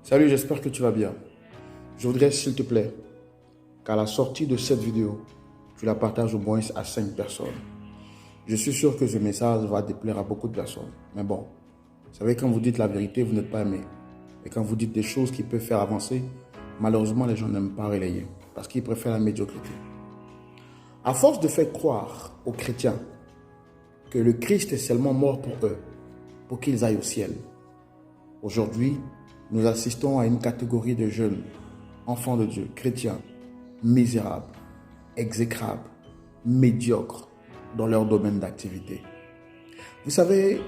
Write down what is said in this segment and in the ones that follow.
Salut, j'espère que tu vas bien. Je voudrais, s'il te plaît, qu'à la sortie de cette vidéo, tu la partages au moins à 5 personnes. Je suis sûr que ce message va déplaire à beaucoup de personnes. Mais bon, vous savez, quand vous dites la vérité, vous n'êtes pas aimé. Et quand vous dites des choses qui peuvent faire avancer, malheureusement, les gens n'aiment pas relayer parce qu'ils préfèrent la médiocrité. À force de faire croire aux chrétiens que le Christ est seulement mort pour eux, pour qu'ils aillent au ciel, aujourd'hui, nous assistons à une catégorie de jeunes, enfants de Dieu, chrétiens, misérables, exécrables, médiocres dans leur domaine d'activité. Vous savez,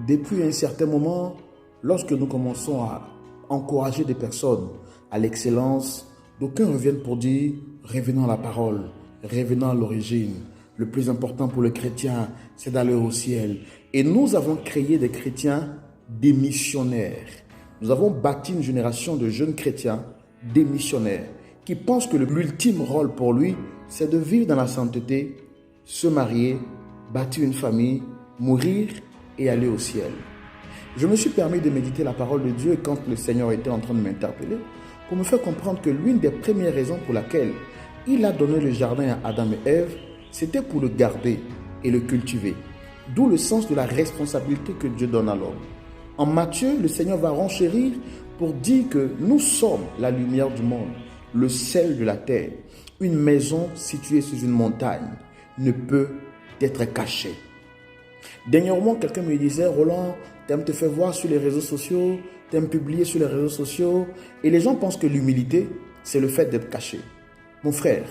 depuis un certain moment, lorsque nous commençons à encourager des personnes à l'excellence, d'aucuns reviennent pour dire « revenons à la parole, revenons à l'origine. Le plus important pour le chrétien, c'est d'aller au ciel. » Et nous avons créé des chrétiens démissionnaires. Nous avons bâti une génération de jeunes chrétiens démissionnaires qui pensent que l'ultime rôle pour lui, c'est de vivre dans la sainteté, se marier, bâtir une famille, mourir et aller au ciel. Je me suis permis de méditer la parole de Dieu quand le Seigneur était en train de m'interpeller pour me faire comprendre que l'une des premières raisons pour laquelle il a donné le jardin à Adam et Ève, c'était pour le garder et le cultiver. D'où le sens de la responsabilité que Dieu donne à l'homme. En Matthieu, le Seigneur va renchérir pour dire que nous sommes la lumière du monde, le sel de la terre. Une maison située sur une montagne ne peut être cachée. Dernièrement, quelqu'un me disait « Roland, t'aimes te faire voir sur les réseaux sociaux, t'aimes publier sur les réseaux sociaux. » Et les gens pensent que l'humilité, c'est le fait d'être caché. Mon frère,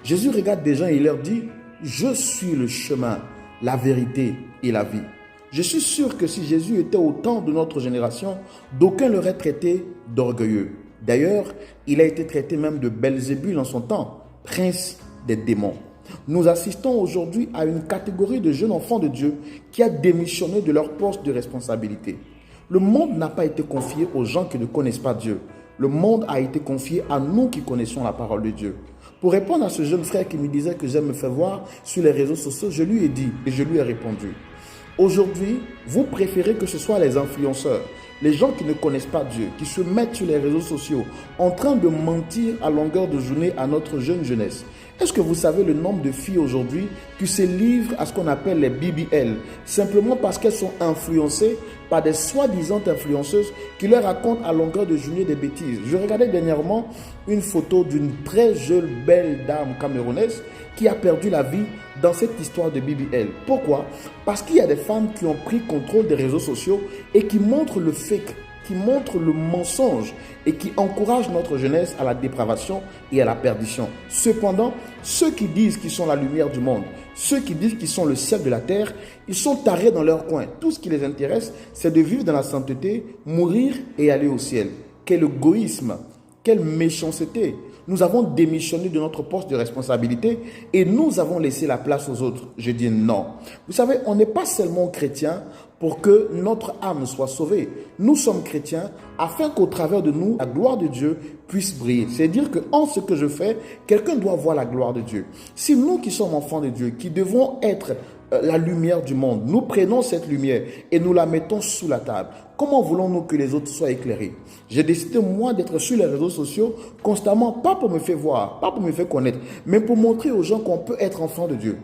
Jésus regarde des gens et il leur dit « Je suis le chemin, la vérité et la vie. » Je suis sûr que si Jésus était au temps de notre génération, d'aucuns l'auraient traité d'orgueilleux. D'ailleurs, il a été traité même de Belzébul en son temps, prince des démons. Nous assistons aujourd'hui à une catégorie de jeunes enfants de Dieu qui a démissionné de leur poste de responsabilité. Le monde n'a pas été confié aux gens qui ne connaissent pas Dieu. Le monde a été confié à nous qui connaissons la parole de Dieu. Pour répondre à ce jeune frère qui me disait que j'aime me faire voir sur les réseaux sociaux, je lui ai dit et je lui ai répondu. Aujourd'hui, vous préférez que ce soit les influenceurs, les gens qui ne connaissent pas Dieu, qui se mettent sur les réseaux sociaux en train de mentir à longueur de journée à notre jeune jeunesse. Est-ce que vous savez le nombre de filles aujourd'hui qui se livrent à ce qu'on appelle les BBL, simplement parce qu'elles sont influencées par des soi-disant influenceuses qui leur racontent à longueur de journée des bêtises. Je regardais dernièrement une photo d'une très jeune, belle dame camerounaise qui a perdu la vie dans cette histoire de BBL. Pourquoi? Parce qu'il y a des femmes qui ont pris contrôle des réseaux sociaux et qui montrent le fake, qui montrent le mensonge et qui encouragent notre jeunesse à la dépravation et à la perdition. Cependant, ceux qui disent qu'ils sont la lumière du monde, ceux qui disent qu'ils sont le sel de la terre, ils sont tarés dans leur coin. Tout ce qui les intéresse, c'est de vivre dans la sainteté, mourir et aller au ciel. Quel égoïsme, quelle méchanceté! Nous avons démissionné de notre poste de responsabilité et nous avons laissé la place aux autres. Je dis non. Vous savez, on n'est pas seulement chrétien pour que notre âme soit sauvée. Nous sommes chrétiens afin qu'au travers de nous, la gloire de Dieu puisse briller. C'est-à-dire qu'en ce que je fais, quelqu'un doit voir la gloire de Dieu. Si nous qui sommes enfants de Dieu, qui devons être la lumière du monde, nous prenons cette lumière et nous la mettons sous la table, comment voulons-nous que les autres soient éclairés? J'ai décidé, moi, d'être sur les réseaux sociaux constamment, pas pour me faire voir, pas pour me faire connaître, mais pour montrer aux gens qu'on peut être enfant de Dieu.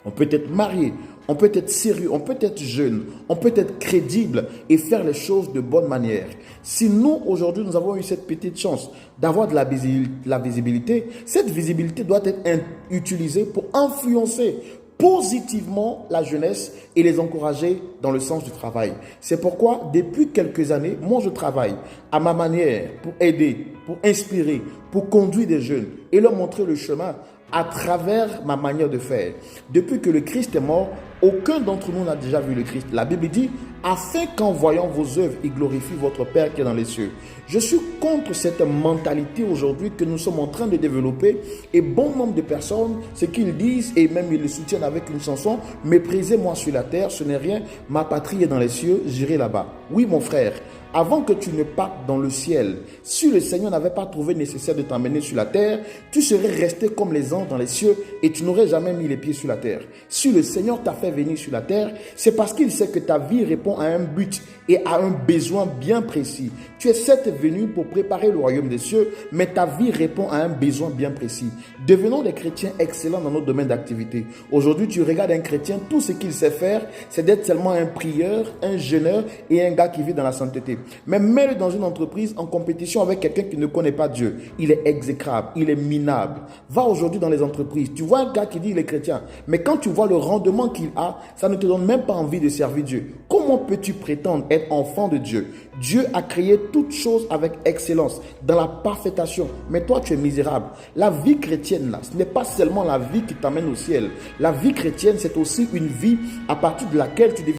On peut être marié, on peut être sérieux, on peut être jeune, on peut être crédible et faire les choses de bonne manière. Si nous, aujourd'hui, nous avons eu cette petite chance d'avoir de la visibilité, cette visibilité doit être utilisée pour influencer positivement la jeunesse et les encourager dans le sens du travail. C'est pourquoi, depuis quelques années, moi je travaille à ma manière pour aider, pour inspirer, pour conduire des jeunes et leur montrer le chemin à travers ma manière de faire. Depuis que le Christ est mort, aucun d'entre nous n'a déjà vu le Christ. La Bible dit, afin qu'en voyant vos œuvres, il glorifie votre Père qui est dans les cieux. Je suis contre cette mentalité aujourd'hui que nous sommes en train de développer et bon nombre de personnes, ce qu'ils disent et même ils le soutiennent avec une chanson, méprisez-moi sur la terre, ce n'est rien, ma patrie est dans les cieux, j'irai là-bas. Oui, mon frère, avant que tu ne partes dans le ciel, si le Seigneur n'avait pas trouvé nécessaire de t'emmener sur la terre, tu serais resté comme les anges dans les cieux et tu n'aurais jamais mis les pieds sur la terre. Si le Seigneur t'a fait venir sur la terre, c'est parce qu'il sait que ta vie répond à un but et à un besoin bien précis. Tu es certes venu pour préparer le royaume des cieux, mais ta vie répond à un besoin bien précis. Devenons des chrétiens excellents dans notre domaine d'activité. Aujourd'hui, tu regardes un chrétien, tout ce qu'il sait faire, c'est d'être seulement un prieur, un jeûneur et un gars qui vit dans la sainteté. Mais mets-le dans une entreprise en compétition avec quelqu'un qui ne connaît pas Dieu. Il est exécrable, il est minable. Va aujourd'hui dans les entreprises. Tu vois un gars qui dit qu'il est chrétien, mais quand tu vois le rendement qu'il a, ça ne te donne même pas envie de servir Dieu. Comment peux-tu prétendre être enfant de Dieu? Dieu a créé toutes choses avec excellence, dans la parfaitation. Mais toi, tu es misérable. La vie chrétienne, là, ce n'est pas seulement la vie qui t'amène au ciel. La vie chrétienne, c'est aussi une vie à partir de laquelle tu deviens